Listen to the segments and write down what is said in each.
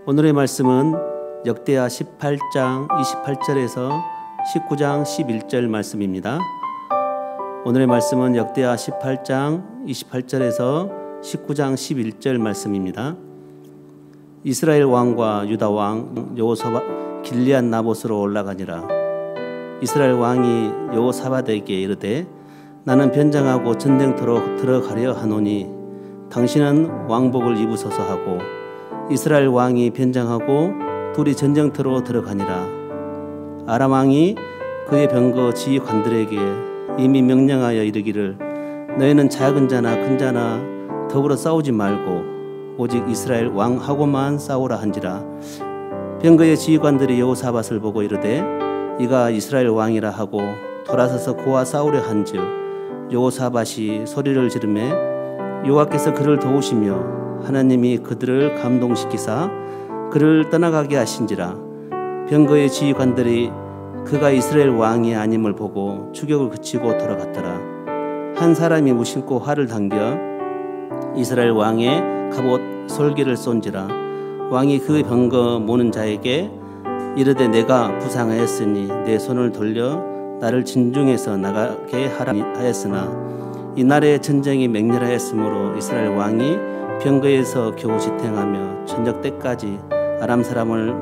오늘의 말씀은 역대하 18장 28절에서 19장 11절 말씀입니다. 오늘의 말씀은 역대하 18장 28절에서 19장 11절 말씀입니다. 이스라엘 왕과 유다 왕 여호사밧 길리앗 나봇으로 올라가니라. 이스라엘 왕이 여호사밧에게 이르되 나는 변장하고 전쟁터로 들어가려 하노니 당신은 왕복을 입으소서 하고 이스라엘 왕이 변장하고 둘이 전쟁터로 들어가니라. 아람 왕이 그의 병거 지휘관들에게 이미 명령하여 이르기를 너희는 작은 자나 큰 자나 더불어 싸우지 말고 오직 이스라엘 왕하고만 싸우라 한지라. 병거의 지휘관들이 여호사밧을 보고 이르되 이가 이스라엘 왕이라 하고 돌아서서 그와 싸우려 한즉 여호사밧이 소리를 지르매 여호와께서 그를 도우시며 하나님이 그들을 감동시키사 그를 떠나가게 하신지라. 병거의 지휘관들이 그가 이스라엘 왕이 아님을 보고 추격을 그치고 돌아갔더라. 한 사람이 무심코 활을 당겨 이스라엘 왕의 갑옷 솔기를 쏜지라. 왕이 그 병거 모는 자에게 이르되 내가 부상하였으니 내 손을 돌려 나를 진중에서 나가게 하라 하였으나 이날의 전쟁이 맹렬하였으므로 이스라엘 왕이 병거에서 겨우 지탱하며 저녁 때까지 아람 사람을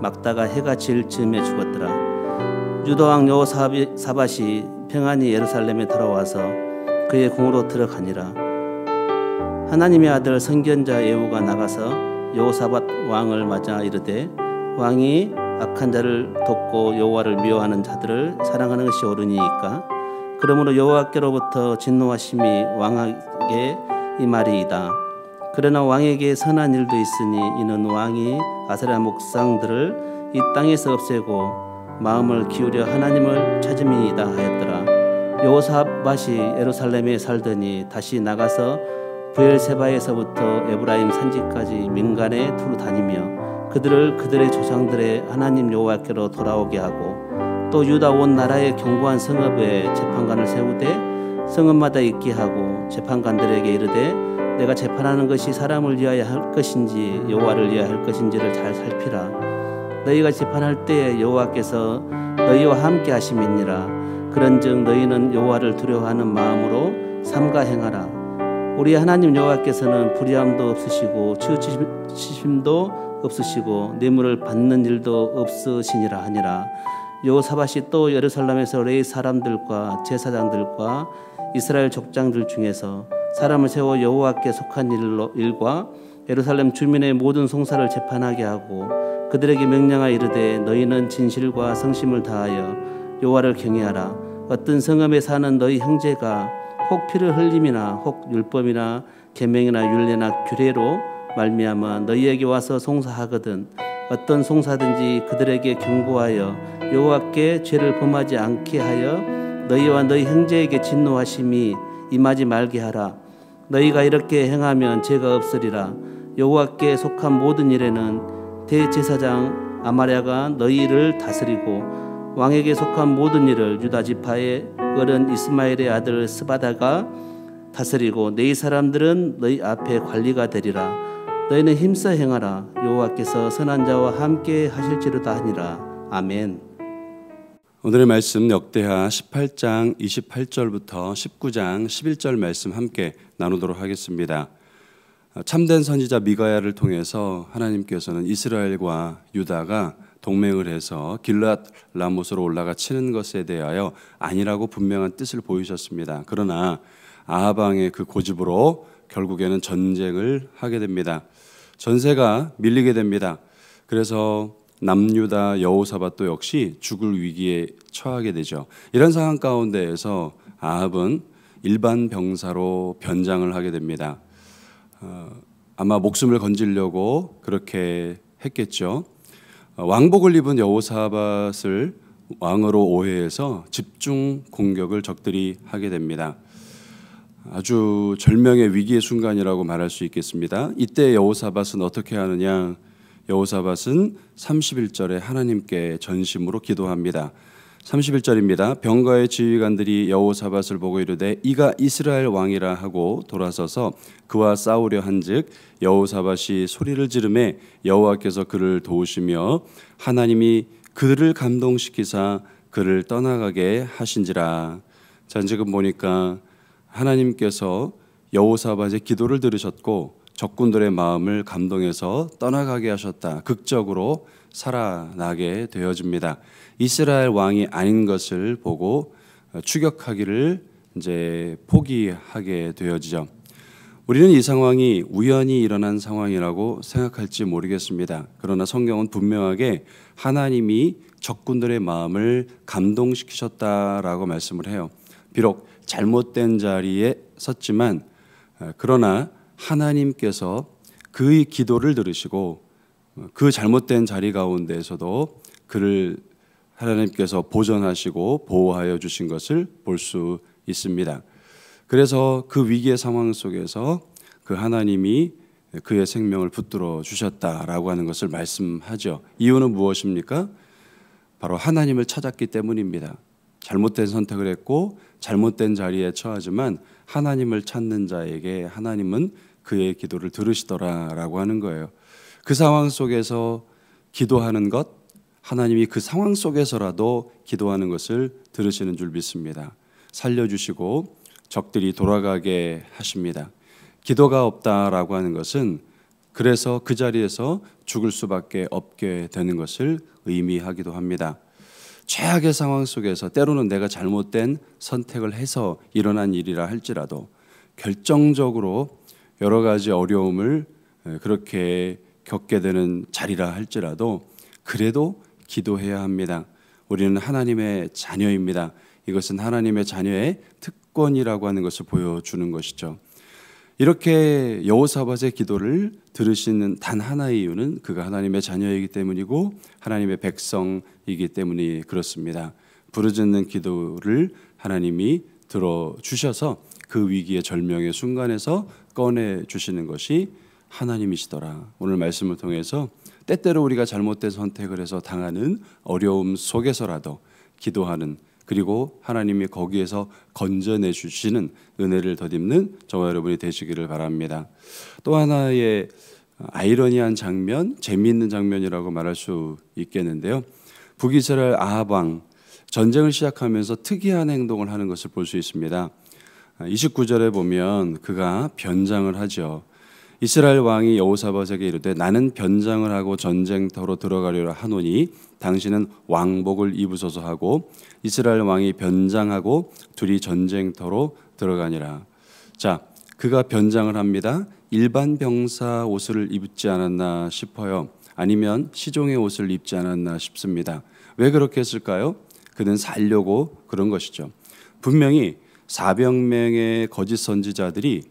막다가 해가 질 즈음에 죽었더라. 유다 왕 여호사밧이 평안히 예루살렘에 돌아와서 그의 궁으로 들어가니라. 하나님의 아들 선견자 예후가 나가서 여호사밧 왕을 맞아 이르되 왕이 악한 자를 돕고 여호와를 미워하는 자들을 사랑하는 것이 옳으니이까. 그러므로 여호와께로부터 진노하심이 왕에게 이 말이이다. 그러나 왕에게 선한 일도 있으니 이는 왕이 아세라 목상들을 이 땅에서 없애고 마음을 기울여 하나님을 찾음이이다 하였더라. 여호사밧이 예루살렘에 살더니 다시 나가서 브엘세바에서부터 에브라임 산지까지 민간에 두루 다니며 그들을 그들의 조상들의 하나님 여호와께로 돌아오게 하고 또 유다 온 나라의 견고한 성읍에 재판관을 세우되 성읍마다 있게 하고 재판관들에게 이르되 내가 재판하는 것이 사람을 위하여 할 것인지 여호와를 위하여 할 것인지를 잘 살피라. 너희가 재판할 때에 여호와께서 너희와 함께 하심이니라. 그런즉 너희는 여호와를 두려워하는 마음으로 삼가 행하라. 우리 하나님 여호와께서는 불의함도 없으시고 치우치심도 없으시고 뇌물을 받는 일도 없으시니라 하니라. 여호사밧이 또 예루살렘에서 레위 사람들과 제사장들과 이스라엘 족장들 중에서 사람을 세워 여호와께 속한 일과 예루살렘 주민의 모든 송사를 재판하게 하고 그들에게 명령하여 이르되 너희는 진실과 성심을 다하여 여호와를 경외하라. 어떤 성읍에 사는 너희 형제가 혹 피를 흘림이나 혹 율법이나 계명이나 율례나 규례로 말미암아 너희에게 와서 송사하거든 어떤 송사든지 그들에게 경고하여 여호와께 죄를 범하지 않게 하여 너희와 너희 형제에게 진노하심이 임하지 말게 하라. 너희가 이렇게 행하면 죄가 없으리라. 여호와께 속한 모든 일에는 대제사장 아마랴가 너희를 다스리고 왕에게 속한 모든 일을 유다 지파의 어른 이스마엘의 아들 스바다가 다스리고 너희 사람들은 너희 앞에 관리가 되리라. 너희는 힘써 행하라. 여호와께서 선한 자와 함께 하실지로다 하니라. 아멘. 오늘의 말씀 역대하 18장 28절부터 19장 11절 말씀 함께 나누도록 하겠습니다. 참된 선지자 미가야를 통해서 하나님께서는 이스라엘과 유다가 동맹을 해서 길앗 라못으로 올라가 치는 것에 대하여 아니라고 분명한 뜻을 보이셨습니다. 그러나 아합 왕의 그 고집으로 결국에는 전쟁을 하게 됩니다. 전세가 밀리게 됩니다. 그래서 남유다 여호사밧도 역시 죽을 위기에 처하게 되죠. 이런 상황 가운데에서 아합은 일반 병사로 변장을 하게 됩니다. 아마 목숨을 건지려고 그렇게 했겠죠. 왕복을 입은 여호사밧을 왕으로 오해해서 집중 공격을 적들이 하게 됩니다. 아주 절명의 위기의 순간이라고 말할 수 있겠습니다. 이때 여호사밧은 어떻게 하느냐? 여호사밧은 31절에 하나님께 전심으로 기도합니다. 31절입니다. 병거의 지휘관들이 여호사밧을 보고 이르되 이가 이스라엘 왕이라 하고 돌아서서 그와 싸우려 한즉 여호사밧이 소리를 지르매 여호와께서 그를 도우시며 하나님이 그를 감동시키사 그를 떠나가게 하신지라. 자, 지금 보니까 하나님께서 여호사밧의 기도를 들으셨고 적군들의 마음을 감동해서 떠나가게 하셨다. 극적으로 살아나게 되어집니다. 이스라엘 왕이 아닌 것을 보고 추격하기를 이제 포기하게 되어지죠. 우리는 이 상황이 우연히 일어난 상황이라고 생각할지 모르겠습니다. 그러나 성경은 분명하게 하나님이 적군들의 마음을 감동시키셨다라고 말씀을 해요. 비록 잘못된 자리에 섰지만 그러나 하나님께서 그의 기도를 들으시고 그 잘못된 자리 가운데에서도 그를 하나님께서 보존하시고 보호하여 주신 것을 볼 수 있습니다. 그래서 그 위기의 상황 속에서 그 하나님이 그의 생명을 붙들어 주셨다라고 하는 것을 말씀하죠. 이유는 무엇입니까? 바로 하나님을 찾았기 때문입니다. 잘못된 선택을 했고 잘못된 자리에 처하지만 하나님을 찾는 자에게 하나님은 그의 기도를 들으시더라라고 하는 거예요. 그 상황 속에서 기도하는 것, 하나님이 그 상황 속에서라도 기도하는 것을 들으시는 줄 믿습니다. 살려주시고 적들이 돌아가게 하십니다. 기도가 없다라고 하는 것은 그래서 그 자리에서 죽을 수밖에 없게 되는 것을 의미하기도 합니다. 최악의 상황 속에서 때로는 내가 잘못된 선택을 해서 일어난 일이라 할지라도 결정적으로 여러 가지 어려움을 그렇게 겪게 되는 자리라 할지라도 그래도 기도해야 합니다. 우리는 하나님의 자녀입니다. 이것은 하나님의 자녀의 특권이라고 하는 것을 보여주는 것이죠. 이렇게 여호사밧의 기도를 들으시는 단 하나의 이유는 그가 하나님의 자녀이기 때문이고 하나님의 백성이기 때문이 그렇습니다. 부르짖는 기도를 하나님이 들어주셔서 그 위기의 절명의 순간에서 꺼내주시는 것이 하나님이시더라. 오늘 말씀을 통해서 때때로 우리가 잘못된 선택을 해서 당하는 어려움 속에서라도 기도하는, 그리고 하나님이 거기에서 건져내 주시는 은혜를 덧입는 저와 여러분이 되시기를 바랍니다. 또 하나의 아이러니한 장면, 재미있는 장면이라고 말할 수 있겠는데요. 북이스라엘 아합 왕 전쟁을 시작하면서 특이한 행동을 하는 것을 볼 수 있습니다. 29절에 보면 그가 변장을 하죠. 이스라엘 왕이 여호사밧에게 이르되 나는 변장을 하고 전쟁터로 들어가려라 하노니 당신은 왕복을 입으소서 하고 이스라엘 왕이 변장하고 둘이 전쟁터로 들어가니라. 자, 그가 변장을 합니다. 일반 병사 옷을 입지 않았나 싶어요. 아니면 시종의 옷을 입지 않았나 싶습니다. 왜 그렇게 했을까요? 그는 살려고 그런 것이죠. 분명히 400명의 거짓 선지자들이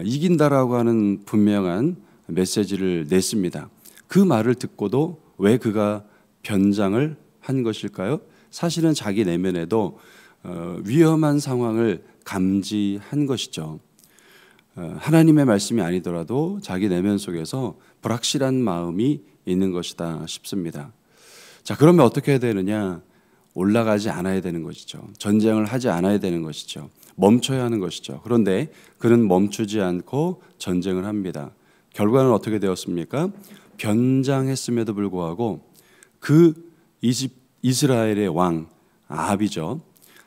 이긴다라고 하는 분명한 메시지를 냈습니다. 그 말을 듣고도 왜 그가 변장을 한 것일까요? 사실은 자기 내면에도 위험한 상황을 감지한 것이죠. 하나님의 말씀이 아니더라도 자기 내면 속에서 불확실한 마음이 있는 것이다 싶습니다. 자, 그러면 어떻게 해야 되느냐? 올라가지 않아야 되는 것이죠. 전쟁을 하지 않아야 되는 것이죠. 멈춰야 하는 것이죠. 그런데 그는 멈추지 않고 전쟁을 합니다. 결과는 어떻게 되었습니까? 변장했음에도 불구하고 그 이스라엘의 왕 아합이죠.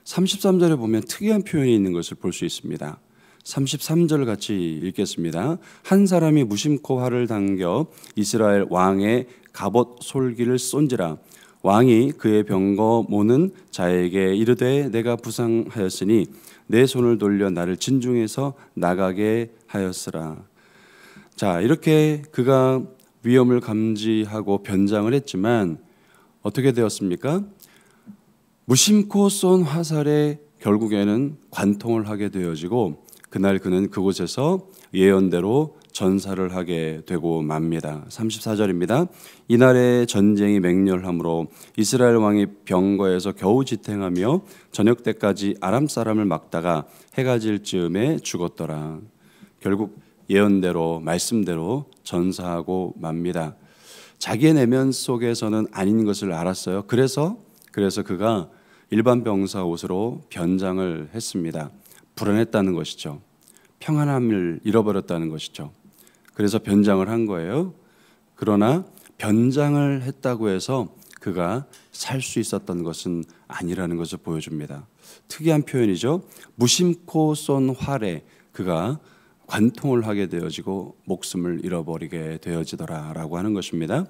33절에 보면 특이한 표현이 있는 것을 볼 수 있습니다. 33절 같이 읽겠습니다. 한 사람이 무심코 활을 당겨 이스라엘 왕의 갑옷 솔기를 쏜지라. 왕이 그의 병거 모는 자에게 이르되 내가 부상하였으니 내 손을 돌려 나를 진중에서 나가게 하였으라. 자, 이렇게 그가 위험을 감지하고 변장을 했지만 어떻게 되었습니까? 무심코 쏜 화살에 결국에는 관통을 하게 되어지고 그날 그는 그곳에서 예언대로 전사를 하게 되고 맙니다. 34절입니다. 이날의 전쟁이 맹렬함으로 이스라엘 왕이 병거에서 겨우 지탱하며 저녁 때까지 아람 사람을 막다가 해가 질 즈음에 죽었더라. 결국 예언대로 말씀대로 전사하고 맙니다. 자기의 내면 속에서는 아닌 것을 알았어요. 그래서 그가 일반 병사 옷으로 변장을 했습니다. 불안했다는 것이죠. 평안함을 잃어버렸다는 것이죠. 그래서 변장을 한 거예요. 그러나 변장을 했다고 해서 그가 살 수 있었던 것은 아니라는 것을 보여줍니다. 특이한 표현이죠. 무심코 쏜 활에 그가 관통을 하게 되어지고 목숨을 잃어버리게 되어지더라라고 하는 것입니다.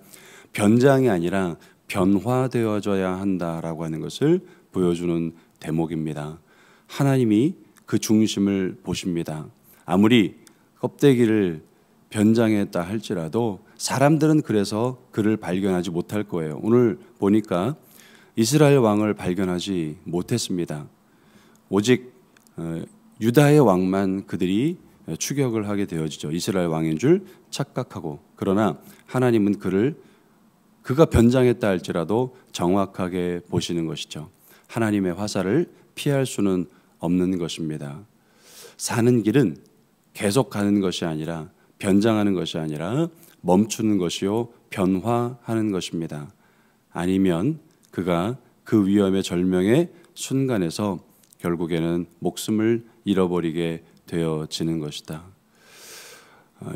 변장이 아니라 변화되어져야 한다라고 하는 것을 보여주는 대목입니다. 하나님이 그 중심을 보십니다. 아무리 껍데기를 변장했다 할지라도 사람들은 그래서 그를 발견하지 못할 거예요. 오늘 보니까 이스라엘 왕을 발견하지 못했습니다. 오직 유다의 왕만 그들이 추격을 하게 되어지죠. 이스라엘 왕인 줄 착각하고. 그러나 하나님은 그가 변장했다 할지라도 정확하게 보시는 것이죠. 하나님의 화살을 피할 수는 없는 것입니다. 사는 길은 계속 가는 것이 아니라 변장하는 것이 아니라 멈추는 것이요 변화하는 것입니다. 아니면 그가 그 위험의 절명의 순간에서 결국에는 목숨을 잃어버리게 되어지는 것이다.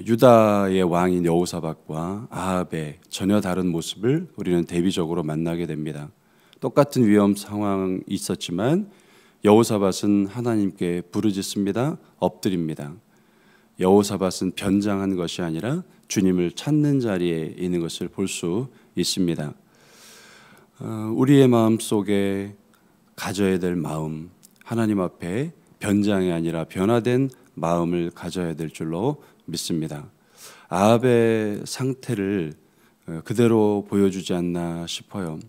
유다의 왕인 여호사밧과 아합의 전혀 다른 모습을 우리는 대비적으로 만나게 됩니다. 똑같은 위험 상황이 있었지만 여호사밧은 하나님께 부르짖습니다. 엎드립니다. 여호사밧은 변장한 것이 아니라 주님을 찾는 자리에 있는 것을 볼 수 있습니다. 우리의 마음 속에 가져야 될 마음, 하나님 앞에 변장이 아니라 변화된 마음을 가져야 될 줄로 믿습니다. 아합의 상태를 그대로 보여주지 않나 싶어요.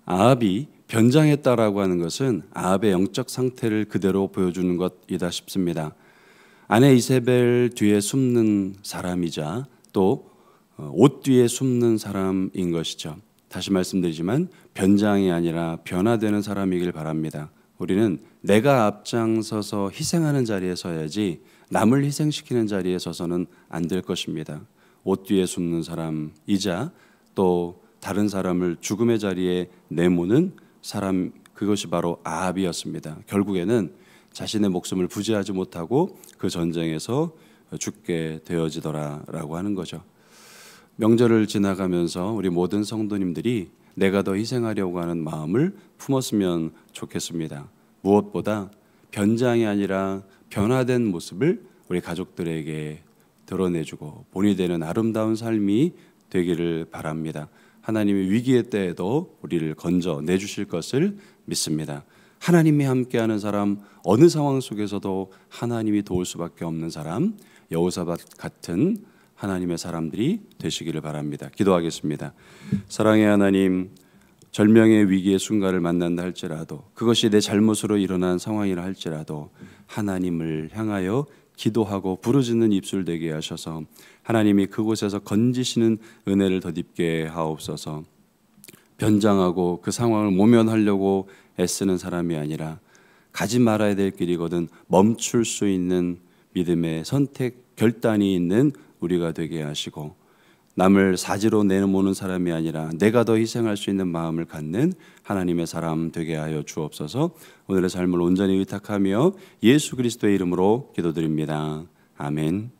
아합이 변장했다라고 하는 것은 아합의 영적 상태를 그대로 보여주는 것이다 싶습니다. 아내 이세벨 뒤에 숨는 사람이자 또 옷 뒤에 숨는 사람인 것이죠. 다시 말씀드리지만 변장이 아니라 변화되는 사람이길 바랍니다. 우리는 내가 앞장서서 희생하는 자리에 서야지 남을 희생시키는 자리에 서서는 안 될 것입니다. 옷 뒤에 숨는 사람이자 또 다른 사람을 죽음의 자리에 내모는 사람, 그것이 바로 아합이었습니다. 결국에는 자신의 목숨을 부지하지 못하고 그 전쟁에서 죽게 되어지더라라고 하는 거죠. 명절을 지나가면서 우리 모든 성도님들이 내가 더 희생하려고 하는 마음을 품었으면 좋겠습니다. 무엇보다 변장이 아니라 변화된 모습을 우리 가족들에게 드러내주고 본이 되는 아름다운 삶이 되기를 바랍니다. 하나님이 위기의 때에도 우리를 건져내 주실 것을 믿습니다. 하나님이 함께하는 사람, 어느 상황 속에서도 하나님이 도울 수밖에 없는 사람, 여호사밧 같은 하나님의 사람들이 되시기를 바랍니다. 기도하겠습니다. 사랑의 하나님, 절명의 위기의 순간을 만난다 할지라도 그것이 내 잘못으로 일어난 상황이라 할지라도 하나님을 향하여 기도하고 부르짖는 입술 되게 하셔서 하나님이 그곳에서 건지시는 은혜를 덧입게 하옵소서. 변장하고 그 상황을 모면하려고 애쓰는 사람이 아니라 가지 말아야 될 길이거든 멈출 수 있는 믿음의 선택, 결단이 있는 우리가 되게 하시고 남을 사지로 내모는 사람이 아니라 내가 더 희생할 수 있는 마음을 갖는 하나님의 사람 되게 하여 주옵소서. 오늘의 삶을 온전히 의탁하며 예수 그리스도의 이름으로 기도드립니다. 아멘.